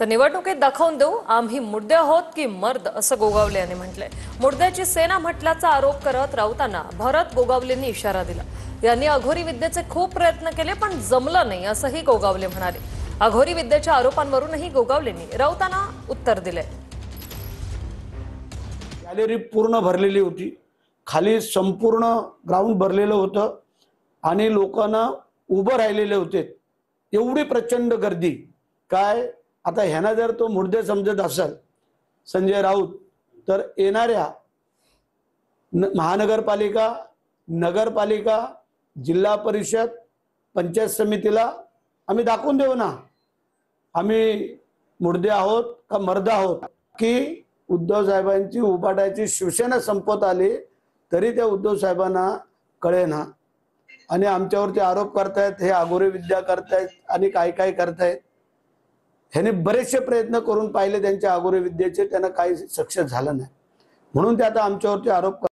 तर निवडणुकीत दाखवून देऊ आम्ही मुर्दे आहोत की मर्द, असं गोगावले यांनी म्हटलंय। मुर्द्याची सेना म्हटल्याचा आरोप करत राऊतांना भरत गोगावलेंनी इशारा दिला। यांनी अघोरी विद्येचे खूप प्रयत्न केले पण जमलं नाही, असंही गोगावले म्हणाले। अघोरी विद्येच्या आरोपांवरूनही गोगावलेंनी राऊतांना उत्तर दिले। गॅलरी पूर्ण भरलेली होती, खाली संपूर्ण ग्राउंड भरलेलं होतं आणि लोकांना उभं राहिलेले होते। एवढी प्रचंड गर्दी। काय आता ह्याना जर तो मुर्दे समजत असेल संजय राऊत, तर येणाऱ्या महानगरपालिका, नगरपालिका, जिल्हा परिषद, पंचायत समितीला आम्ही दाखवून देऊ ना, आम्ही मुर्दे आहोत का मर्द आहोत। की उद्धव साहेबांची उभाटाची शिवसेना संपत आली तरी त्या उद्धव साहेबांना कळेना आणि आमच्यावरती आरोप करतायत, हे अघोरी विद्या करतायत आणि काय काय करतायत। ह्याने बरेचसे प्रयत्न करून पाहिले त्यांच्या अघोरी विद्येचे, त्यांना काही सक्सेस झालं नाही, म्हणून ते आता आमच्यावरती आरोप